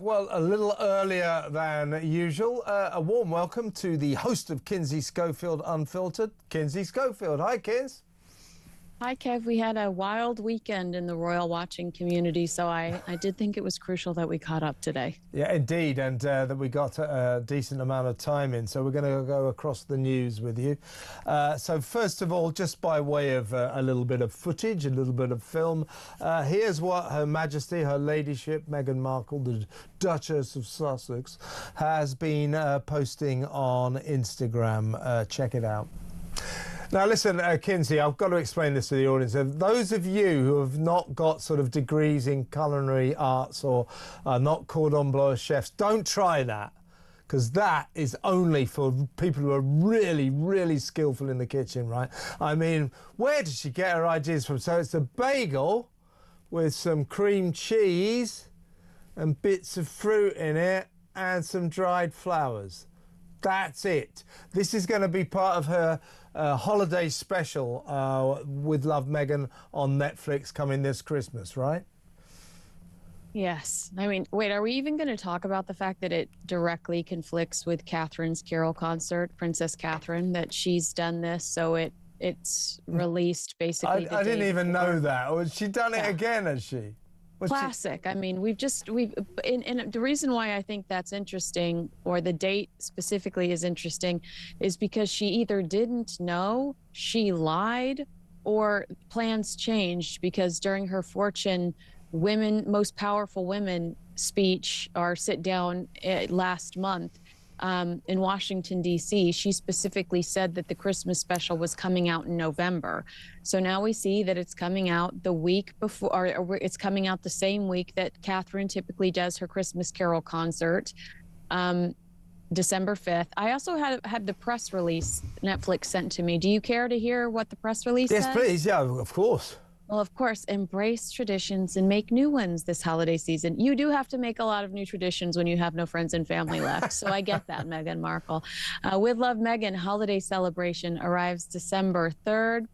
Well, a little earlier than usual. A warm welcome to the host of Kinsey Schofield Unfiltered, Kinsey Schofield. Hi, Kins. Hi, Kev. We had a wild weekend in the royal watching community, so I did think it was crucial that we caught up today. Yeah, indeed, and that we got a decent amount of time in, so we're going to go across the news with you. So first of all, just by way of a little bit of footage, a little bit of film, here's what Her Majesty, Her Ladyship, Meghan Markle, the Duchess of Sussex, has been posting on Instagram. Check it out. Now, listen, Kinsey, I've got to explain this to the audience. Those of you who have not got sort of degrees in culinary arts or are not cordon bleu chefs, don't try that, because that is only for people who are really, really skillful in the kitchen, right? I mean, where did she get her ideas from? So it's a bagel with some cream cheese and bits of fruit in it and some dried flowers. That's it. This is going to be part of her holiday special with Love Meghan on Netflix coming this Christmas, right? Yes. I mean, wait, are we even going to talk about the fact that it directly conflicts with Catherine's Carol concert, Princess Catherine, that she's done this, so it's released basically I didn't even know that. Or has she done it again, has she? Classic. I mean, and the reason why I think that's interesting, or the date specifically is interesting, is because she either didn't know, she lied, or plans changed, because during her Fortune Women, Most Powerful Women speech or sit down last month in Washington, D.C., she specifically said that the Christmas special was coming out in November. So now we see that it's coming out the week before, or it's coming out the same week that Catherine typically does her Christmas Carol concert, December 5th. I also had the press release Netflix sent to me. Do you care to hear what the press release says? Yes, please. Yeah, of course. Well, of course, embrace traditions and make new ones this holiday season. You do have to make a lot of new traditions when you have no friends and family left. So I get that, Meghan Markle. With Love Meghan holiday celebration arrives December 3rd.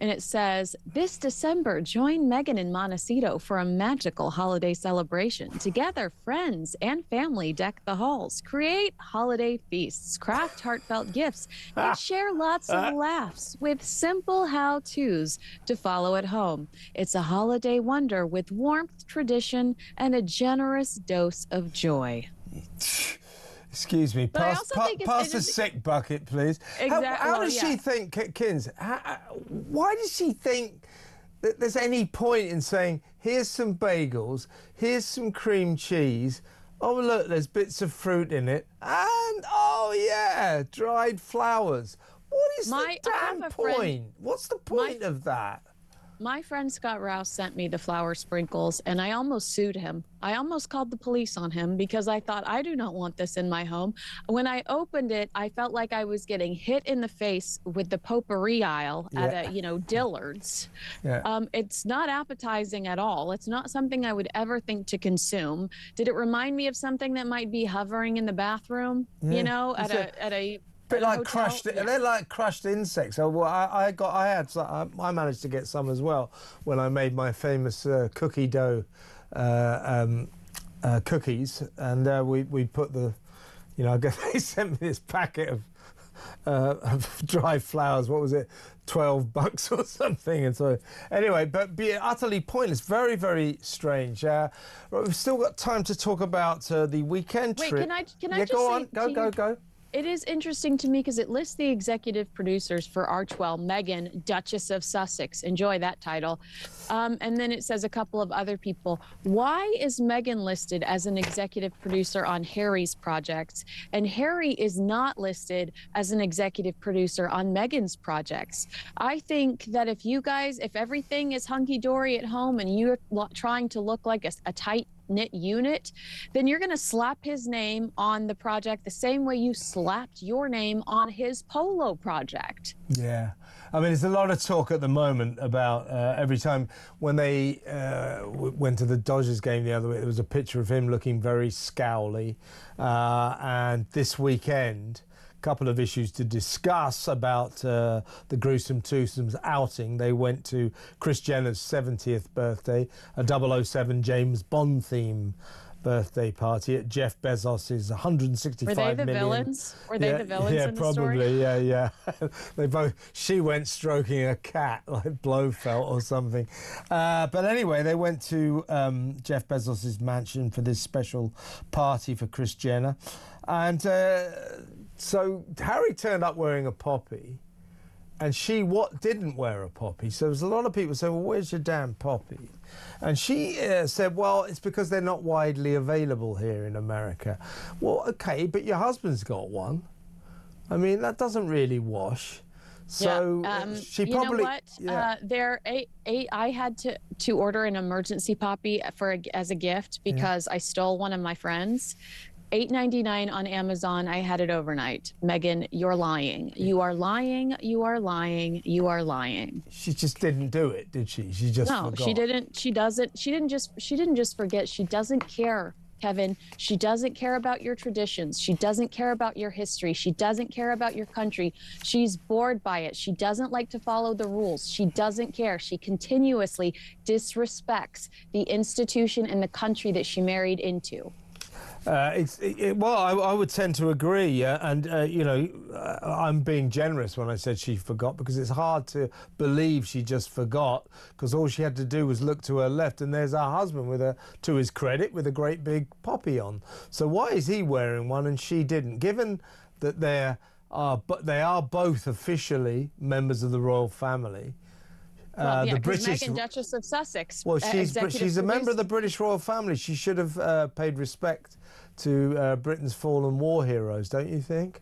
And it says, this December, join Meghan in Montecito for a magical holiday celebration. Together, friends and family deck the halls, create holiday feasts, craft heartfelt gifts, and share lots of laughs with simple how-tos to follow at home. It's a holiday wonder with warmth, tradition, and a generous dose of joy. Excuse me, pass the sick bucket, please. Exactly. How does she think, Kins, why does she think that there's any point in saying, here's some bagels, here's some cream cheese, oh, look, there's bits of fruit in it, and, oh, yeah, dried flowers. What is the damn point? What's the point of that? My friend Scott Rouse sent me the flower sprinkles, and I almost sued him. I almost called the police on him because I thought, I do not want this in my home. When I opened it, I felt like I was getting hit in the face with the potpourri aisle at a, Dillard's. Yeah. It's not appetizing at all. It's not something I would ever think to consume. Did it remind me of something that might be hovering in the bathroom, at a bit like crushed. Yeah. They're like crushed insects. So I managed to get some as well when I made my famous cookie dough cookies, and we put the, I guess they sent me this packet of dry flowers. What was it? $12 or something. And so anyway, but be utterly pointless. Very, very strange. We've still got time to talk about the weekend trip. Wait, can I just go. It is interesting to me because it lists the executive producers for Archwell, Meghan, Duchess of Sussex. Enjoy that title. And then it says a couple of other people. Why is Meghan listed as an executive producer on Harry's projects, and Harry is not listed as an executive producer on Meghan's projects? I think that if everything is hunky-dory at home and you're trying to look like a tight-knit unit, then you're going to slap his name on the project the same way you slapped your name on his polo project. Yeah. I mean, there's a lot of talk at the moment about every time when they went to the Dodgers game the other week, there was a picture of him looking very scowly. And this weekend, a couple of issues to discuss about the Gruesome Twosomes outing. They went to Kris Jenner's 70th birthday, a 007 James Bond theme birthday party at Jeff Bezos's 165 Were they the million. villains? Were they the villains yeah, in the probably, story? yeah. They both. She went stroking a cat like Blofeld or something. But anyway, they went to Jeff Bezos's mansion for this special party for Kris Jenner, and so Harry turned up wearing a poppy. And she didn't wear a poppy. So there's a lot of people saying, well, where's your damn poppy? And she said, well, it's because they're not widely available here in America. Well, okay, but your husband's got one. I mean, that doesn't really wash. So she probably... You know what? I had to order an emergency poppy as a gift because I stole one of my friends. $8.99 on Amazon. I had it overnight. Meghan, you're lying. You are lying. You are lying. You are lying. She just didn't do it, did she? She just forgot. No, she didn't. She doesn't. She didn't just forget. She doesn't care, Kevin. She doesn't care about your traditions. She doesn't care about your history. She doesn't care about your country. She's bored by it. She doesn't like to follow the rules. She doesn't care. She continuously disrespects the institution and the country that she married into. Well, I would tend to agree, and you know, I'm being generous when I said she forgot, because it's hard to believe she just forgot, because all she had to do was look to her left, and there's her husband with to his credit, with a great big poppy on. So why is he wearing one and she didn't? Given that they are both officially members of the royal family. Well, yeah, the British Meghan, Duchess of Sussex. Well, she's a member of the British royal family. She should have paid respect to Britain's fallen war heroes, don't you think?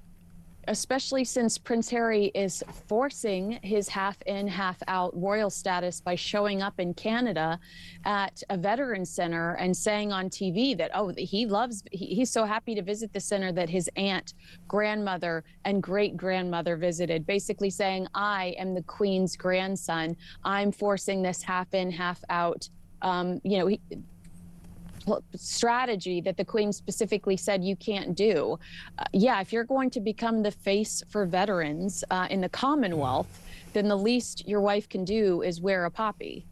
Especially since Prince Harry is forcing his half-in, half-out royal status by showing up in Canada at a veterans center and saying on TV that, oh, he's so happy to visit the center that his aunt, grandmother, and great-grandmother visited, basically saying, I am the Queen's grandson. I'm forcing this half-in, half-out, strategy that the Queen specifically said you can't do. Yeah, if you're going to become the face for veterans in the Commonwealth, then the least your wife can do is wear a poppy.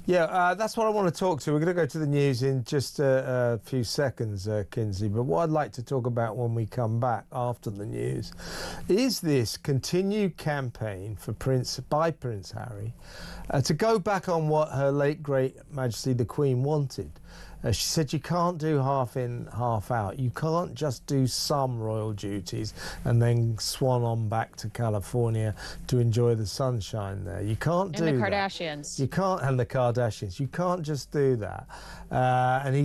Yeah, that's what I want to talk to. We're going to go to the news in just a few seconds, Kinsey. But what I'd like to talk about when we come back after the news is this continued campaign by Prince Harry to go back on what her late great Majesty the Queen wanted. She said you can't do half in, half out. You can't just do some royal duties and then swan on back to California to enjoy the sunshine there. You can't do that. And the Kardashians. You can't, and the Kardashians. You can't just do that. And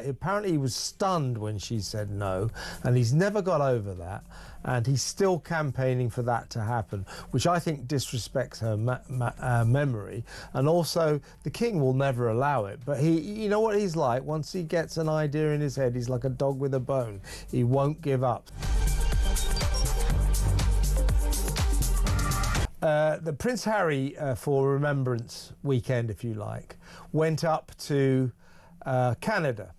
apparently he was stunned when she said no, and he's never got over that. And he's still campaigning for that to happen, which I think disrespects her memory. And also, the king will never allow it. But you know what he's like? Once he gets an idea in his head, he's like a dog with a bone. He won't give up. The Prince Harry, for Remembrance Weekend, if you like, went up to Canada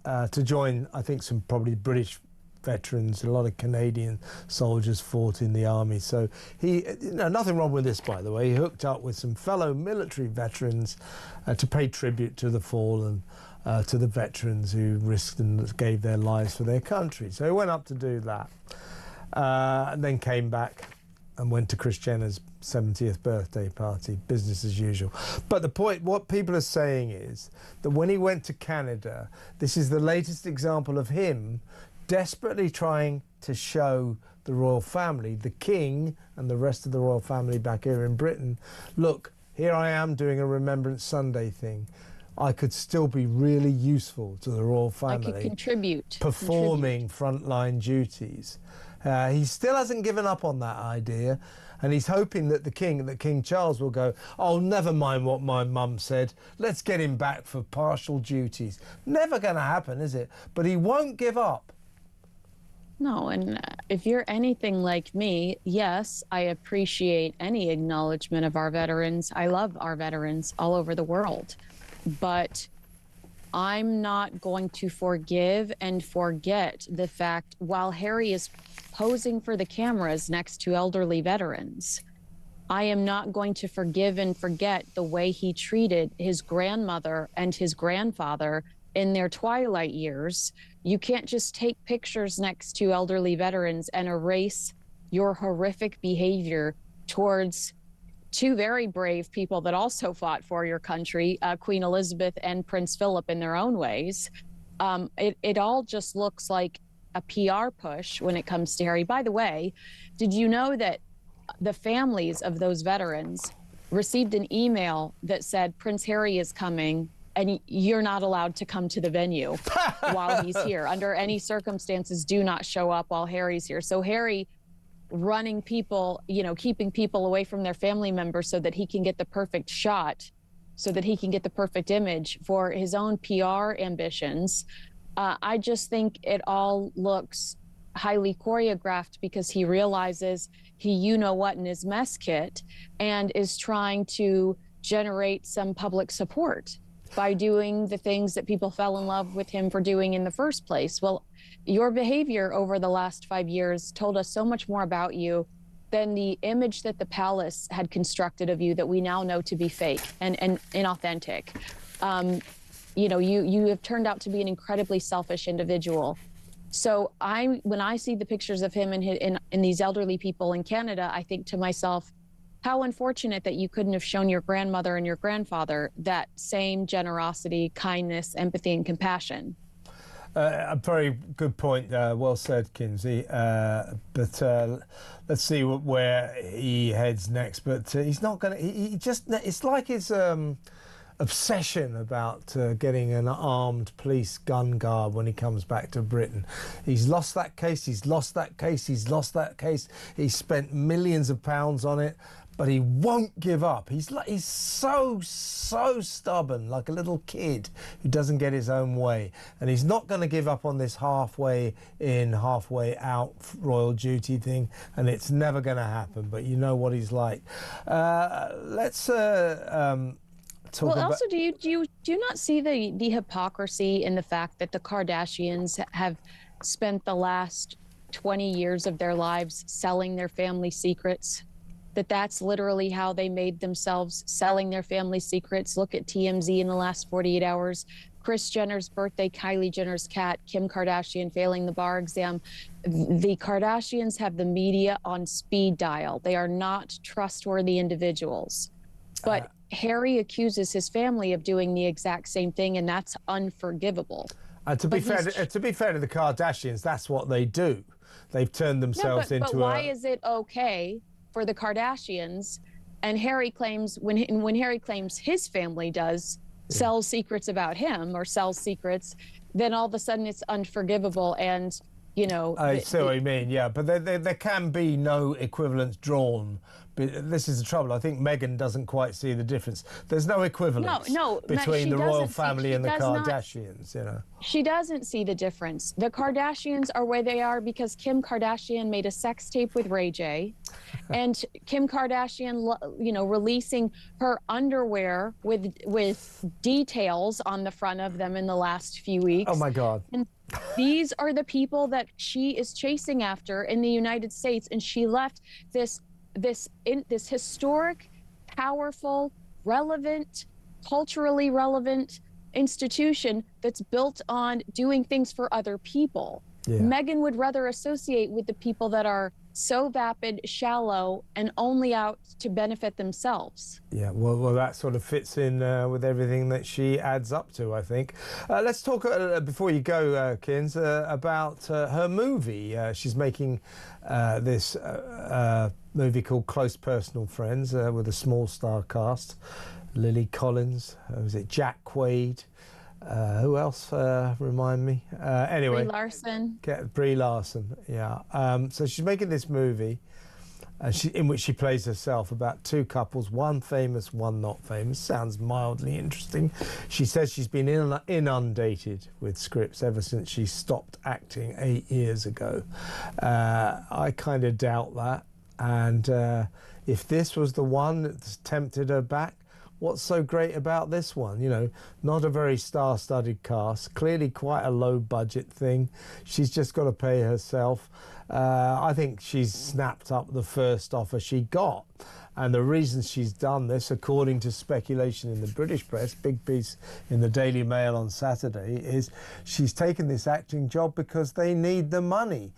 to join, I think, some probably British veterans. A lot of Canadian soldiers fought in the army. So nothing wrong with this, by the way. He hooked up with some fellow military veterans to pay tribute to the fallen, to the veterans who risked and gave their lives for their country. So he went up to do that, and then came back and went to Kris Jenner's 70th birthday party, business as usual. But the point, what people are saying is that when he went to Canada, this is the latest example of him desperately trying to show the royal family, the king and the rest of the royal family back here in Britain, look, here I am doing a Remembrance Sunday thing. I could still be really useful to the royal family. I could contribute. Performing frontline duties. He still hasn't given up on that idea, and he's hoping that King Charles will go, oh, never mind what my mum said, let's get him back for partial duties. Never going to happen, is it? But he won't give up. No, and if you're anything like me, yes, I appreciate any acknowledgement of our veterans. I love our veterans all over the world. But I'm not going to forgive and forget the fact while Harry is posing for the cameras next to elderly veterans, I am not going to forgive and forget the way he treated his grandmother and his grandfather in their twilight years. You can't just take pictures next to elderly veterans and erase your horrific behavior towards two very brave people that also fought for your country, Queen Elizabeth and Prince Philip in their own ways. It all just looks like a PR push when it comes to Harry. By the way, did you know that the families of those veterans received an email that said Prince Harry is coming and you're not allowed to come to the venue while he's here. Under any circumstances, do not show up while Harry's here. So Harry running people, you know, keeping people away from their family members so that he can get the perfect shot, so that he can get the perfect image for his own PR ambitions. I just think it all looks highly choreographed because he realizes he you-know-what in his mess kit and is trying to generate some public support by doing the things that people fell in love with him for doing in the first place. Well, your behavior over the last 5 years told us so much more about you than the image that the palace had constructed of you that we now know to be fake and inauthentic. You know, you have turned out to be an incredibly selfish individual. So when I see the pictures of him and these elderly people in Canada, I think to myself, how unfortunate that you couldn't have shown your grandmother and your grandfather that same generosity, kindness, empathy, and compassion. A very good point. Well said, Kinsey. But let's see where he heads next. But he's not going to. He just. It's like his obsession about getting an armed police gun guard when he comes back to Britain. He's lost that case. He's lost that case. He's lost that case. He's spent millions of pounds on it. But he won't give up. He's so stubborn, like a little kid who doesn't get his own way. And he's not going to give up on this halfway in, halfway out royal duty thing. And it's never going to happen. But you know what he's like. Let's talk well, about... also, do you not see the hypocrisy in the fact that the Kardashians have spent the last 20 years of their lives selling their family secrets? That's literally how they made themselves, selling their family secrets. Look at TMZ in the last 48 hours. Kris Jenner's birthday, Kylie Jenner's cat, Kim Kardashian failing the bar exam. The Kardashians have the media on speed dial. They are not trustworthy individuals. But Harry accuses his family of doing the exact same thing, and that's unforgivable. To be fair to the Kardashians, that's what they do. They've turned themselves into But why is it okay for the Kardashians, and Harry claims when Harry claims his family does sell secrets about him or sells secrets, then all of a sudden it's unforgivable? And you know, I see what you mean, yeah, but there can be no equivalence drawn. But this is the trouble. I think Meghan doesn't quite see the difference. There's no equivalence between the royal family and the Kardashians, you know. She doesn't see the difference. The Kardashians are where they are because Kim Kardashian made a sex tape with Ray J, and Kim Kardashian, you know, releasing her underwear with details on the front of them in the last few weeks. Oh my God. And these are the people that she is chasing after in the United States, and she left this historic, powerful, relevant, culturally relevant institution that's built on doing things for other people. Yeah. Meghan would rather associate with the people that are so vapid, shallow, and only out to benefit themselves. Yeah, well, that sort of fits in with everything that she adds up to, I think. Let's talk, before you go, Kins, about her movie. She's making this movie called Close Personal Friends with a small star cast. Lily Collins, was it Jack Quaid? Who else? Remind me. Anyway, Brie Larson. Yeah. So she's making this movie, in which she plays herself, about two couples, one famous, one not famous. Sounds mildly interesting. She says she's been inundated with scripts ever since she stopped acting 8 years ago. I kind of doubt that. And if this was the one that tempted her back, what's so great about this one? You know, not a very star-studded cast, clearly quite a low-budget thing. She's just got to pay herself. I think she's snapped up the first offer she got. And the reason she's done this, according to speculation in the British press, big piece in the Daily Mail on Saturday, is she's taken this acting job because they need the money.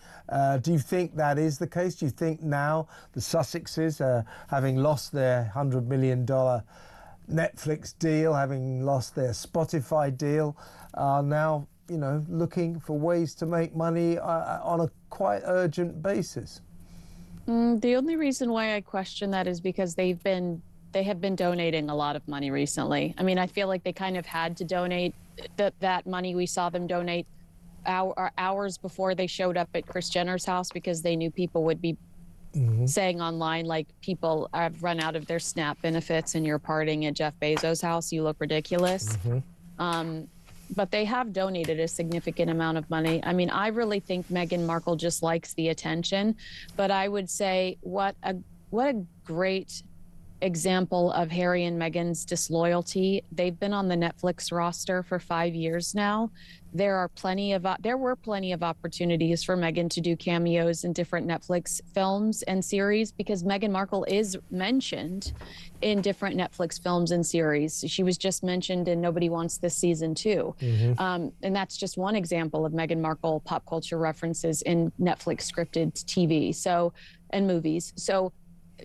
Do you think that is the case? Do you think now the Sussexes, having lost their $100 million Netflix deal, having lost their Spotify deal, are now, you know, looking for ways to make money on a quite urgent basis? The only reason why I question that is because they have been donating a lot of money recently. I mean, I feel like they kind of had to donate that money. We saw them donate hours before they showed up at Kris Jenner's house because they knew people would be saying online, like, people have run out of their SNAP benefits and you're partying at Jeff Bezos' house. You look ridiculous. But they have donated a significant amount of money. I mean, I really think Meghan Markle just likes the attention, but I would say what a great example of Harry and Meghan's disloyalty. They've been on the Netflix roster for 5 years now. There were plenty of opportunities for Meghan to do cameos in different Netflix films and series because Meghan Markle is mentioned in different Netflix films and series. She was just mentioned in Nobody Wants This Season 2. And that's just one example of Meghan Markle pop culture references in Netflix scripted TV and movies. So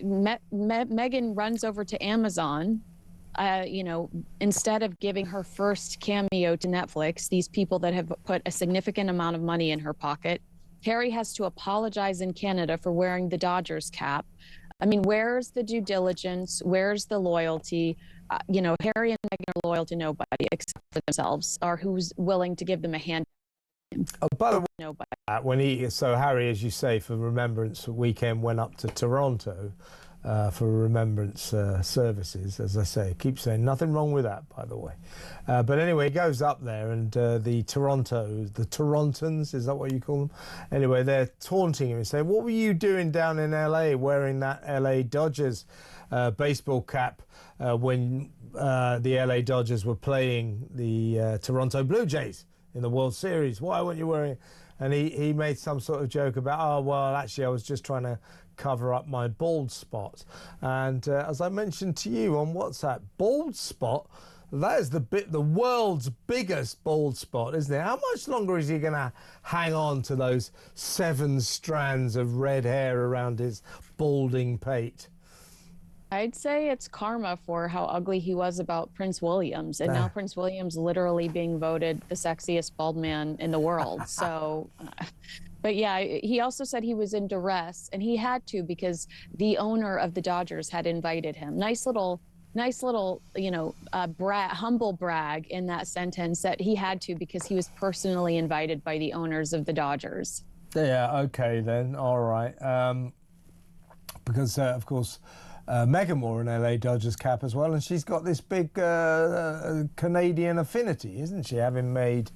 Meghan runs over to Amazon, you know, instead of giving her first cameo to Netflix, these people that have put a significant amount of money in her pocket. Harry has to apologize in Canada for wearing the Dodgers cap. I mean, where's the due diligence? Where's the loyalty? You know, Harry and Meghan are loyal to nobody except for themselves, or who's willing to give them a hand. Oh, by the way, so Harry, as you say, for Remembrance Weekend, went up to Toronto for Remembrance services. As I say, I keep saying nothing wrong with that, by the way. But anyway, he goes up there, and the Torontans, is that what you call them? Anyway, they're taunting him and saying, "What were you doing down in LA wearing that LA Dodgers baseball cap when the LA Dodgers were playing the Toronto Blue Jays in the World Series? Why weren't you wearing it?" And he made some sort of joke about, "Oh, well, actually, I was just trying to cover up my bald spot." And as I mentioned to you on WhatsApp, bald spot, that is the world's biggest bald spot, isn't it? How much longer is he going to hang on to those 7 strands of red hair around his balding pate? I'd say it's karma for how ugly he was about Prince Williams. And now Prince Williams literally being voted the sexiest bald man in the world. So, but yeah, he also said he was in duress, and he had to because the owner of the Dodgers had invited him. Nice little, you know, humble brag in that sentence that he had to because he was personally invited by the owners of the Dodgers. Yeah, okay then, all right. Because, of course, Meghan wore an LA Dodgers cap as well, and she's got this big Canadian affinity, isn't she, having made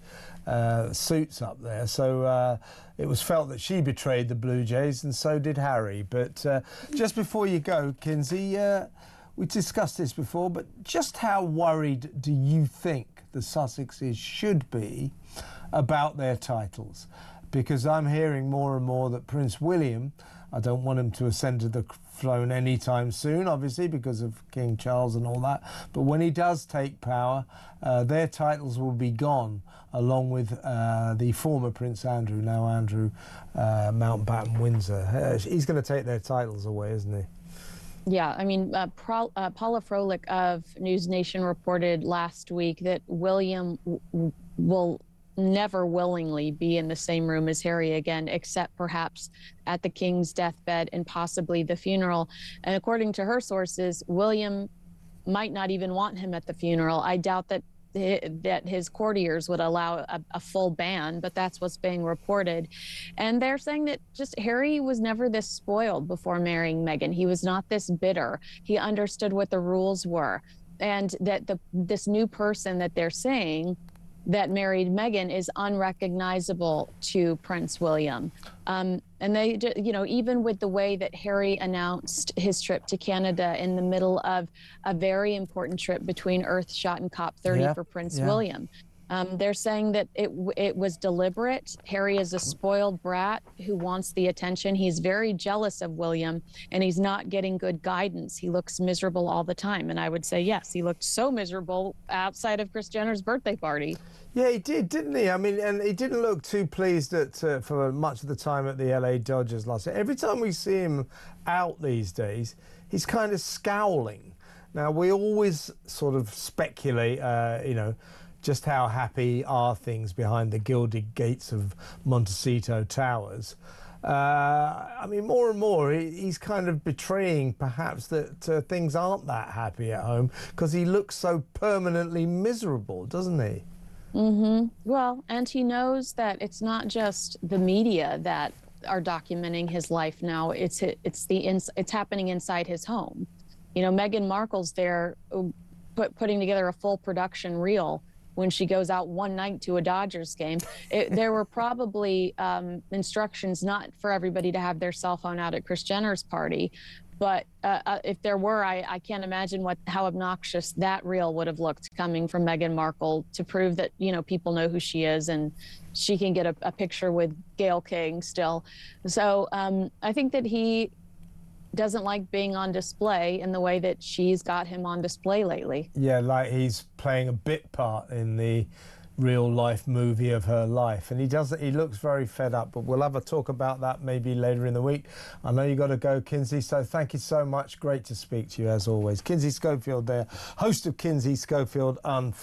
suits up there. So it was felt that she betrayed the Blue Jays, and so did Harry. But just before you go, Kinsey, we discussed this before, but just how worried do you think the Sussexes should be about their titles? Because I'm hearing more and more that Prince William, I don't want him to ascend to the throne anytime soon, obviously, because of King Charles and all that. But when he does take power, their titles will be gone, along with the former Prince Andrew, now Andrew Mountbatten Windsor. He's going to take their titles away, isn't he? Yeah, I mean, Paula Froelich of News Nation reported last week that William will never willingly be in the same room as Harry again, except perhaps at the king's deathbed and possibly the funeral. And according to her sources, William might not even want him at the funeral. I doubt that his courtiers would allow a full ban, but that's what's being reported. And they're saying that just Harry was never this spoiled before marrying Meghan. He was not this bitter. He understood what the rules were. And that this new person that they're saying that married Meghan is unrecognizable to Prince William. And they, you know, even with the way that Harry announced his trip to Canada in the middle of a very important trip between Earthshot and COP30 for Prince William. They're saying that it was deliberate. Harry is a spoiled brat who wants the attention. He's very jealous of William, and he's not getting good guidance. He looks miserable all the time. And I would say, yes, he looked so miserable outside of Kris Jenner's birthday party. Yeah, he did, didn't he? I mean, and he didn't look too pleased for much of the time at the LA Dodgers last year. Every time we see him out these days, he's kind of scowling. Now, we always sort of speculate, you know, just how happy are things behind the gilded gates of Montecito Towers. I mean, more and more, he's kind of betraying perhaps that things aren't that happy at home because he looks so permanently miserable, doesn't he? Well, and he knows that it's not just the media that are documenting his life now. It's happening inside his home. You know, Meghan Markle's there putting together a full production reel when she goes out one night to a Dodgers game. There were probably instructions not for everybody to have their cell phone out at Kris Jenner's party, but if there were, I can't imagine how obnoxious that reel would have looked coming from Meghan Markle to prove that, you know, people know who she is and she can get a picture with Gayle King still. So I think that he doesn't like being on display in the way that she's got him on display lately. Yeah, like he's playing a bit part in the real life movie of her life, and he looks very fed up, but we'll have a talk about that maybe later in the week. I know you got to go, Kinsey, so thank you so much. Great to speak to you as always. Kinsey Schofield there, host of Kinsey Schofield Unfiltered.